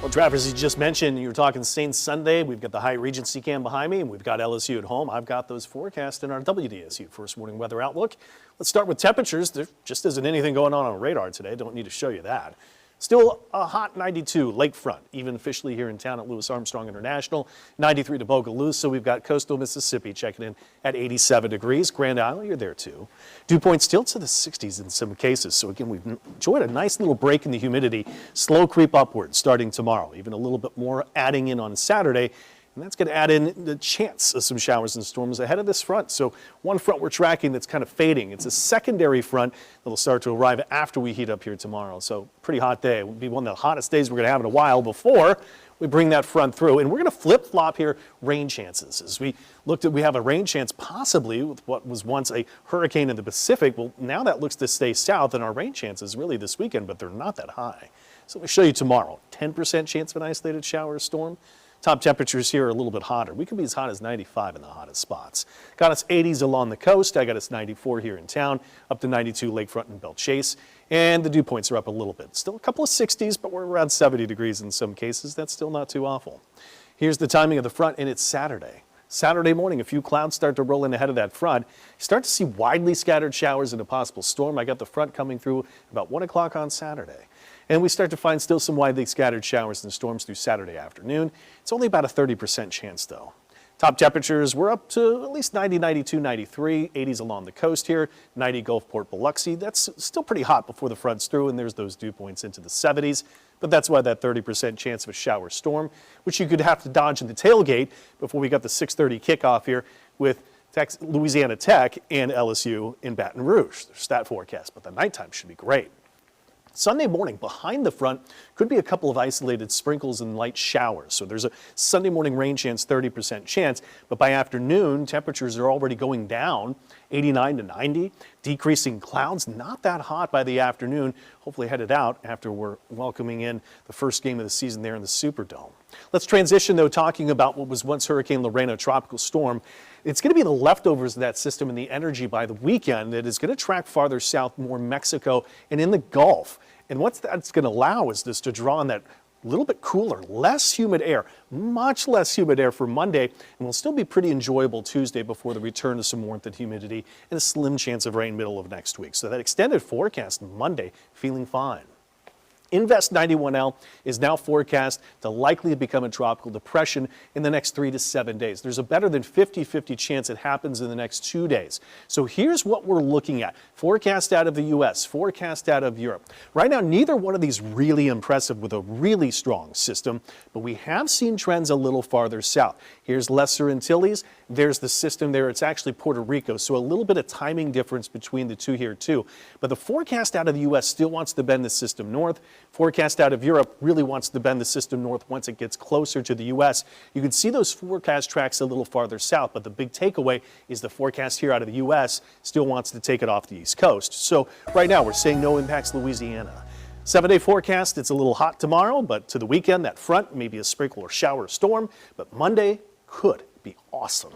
Well, Travers, you just mentioned you were talking Saints Sunday. We've got the Hyatt Regency cam behind me, and we've got LSU at home. I've got those forecasts in our WDSU First Morning Weather Outlook. Let's start with temperatures. There just isn't anything going on radar today. Don't need to show you that. Still a hot 92 lakefront, even officially here in town at Louis Armstrong International. 93 to Bogalusa. So we've got coastal Mississippi checking in at 87 degrees. Grand Island, you're there too. Dew point still to the 60s in some cases. So again, we've enjoyed a nice little break in the humidity. Slow creep upward starting tomorrow. Even a little bit more adding in on Saturday. And that's going to add in the chance of some showers and storms ahead of this front. So one front we're tracking that's kind of fading. It's a secondary front that'll start to arrive after we heat up here tomorrow. So pretty hot day. It will be one of the hottest days we're going to have in a while before we bring that front through. And we're going to flip-flop here rain chances. As we looked at, we have a rain chance possibly with what was once a hurricane in the Pacific. Well, now that looks to stay south, and our rain chances really this weekend, but they're not that high. So let me show you tomorrow. 10% chance of an isolated shower or storm. Top temperatures here are a little bit hotter. We could be as hot as 95 in the hottest spots. Got us 80s along the coast. I got us 94 here in town, up to 92 lakefront and Belle Chase. And the dew points are up a little bit. Still a couple of 60s, but we're around 70 degrees in some cases. That's still not too awful. Here's the timing of the front, and it's Saturday. Saturday morning, a few clouds start to roll in ahead of that front. You start to see widely scattered showers and a possible storm. I got the front coming through about 1 o'clock on Saturday. And we start to find still some widely scattered showers and storms through Saturday afternoon. It's only about a 30% chance, though. Top temperatures, we're up to at least 90, 92, 93, 80s along the coast here, 90 Gulfport, Biloxi. That's still pretty hot before the front's through, and there's those dew points into the 70s. But that's why that 30% chance of a shower storm, which you could have to dodge in the tailgate before we got the 6:30 kickoff here with Louisiana Tech and LSU in Baton Rouge. Their stat forecast, but the nighttime should be great. Sunday morning, behind the front, could be a couple of isolated sprinkles and light showers. So there's a Sunday morning rain chance, 30% chance. But by afternoon, temperatures are already going down, 89 to 90. Decreasing clouds, not that hot by the afternoon. Hopefully headed out after we're welcoming in the first game of the season there in the Superdome. Let's transition, though, talking about what was once Hurricane Lorena tropical storm. It's going to be the leftovers of that system and the energy by the weekend that is going to track farther south, more Mexico and in the Gulf. And what that's going to allow is this to draw on that little bit cooler, less humid air, much less humid air for Monday, and will still be pretty enjoyable Tuesday before the return to some warmth and humidity and a slim chance of rain middle of next week. So that extended forecast Monday, feeling fine. Invest 91L is now forecast to likely become a tropical depression in the next 3 to 7 days. There's a better than 50-50 chance it happens in the next 2 days. So here's what we're looking at. Forecast out of the U.S., forecast out of Europe. Right now, neither one of these really impressive with a really strong system, but we have seen trends a little farther south. Here's Lesser Antilles. There's the system there. It's actually Puerto Rico, so a little bit of timing difference between the two here too. But the forecast out of the U.S. still wants to bend the system north. Forecast out of Europe really wants to bend the system north once it gets closer to the U.S. You can see those forecast tracks a little farther south, but the big takeaway is the forecast here out of the U.S. still wants to take it off the East Coast. So right now we're saying no impacts Louisiana. 7-day forecast, it's a little hot tomorrow, but to the weekend, that front, maybe a sprinkle or shower or storm, but Monday could be awesome.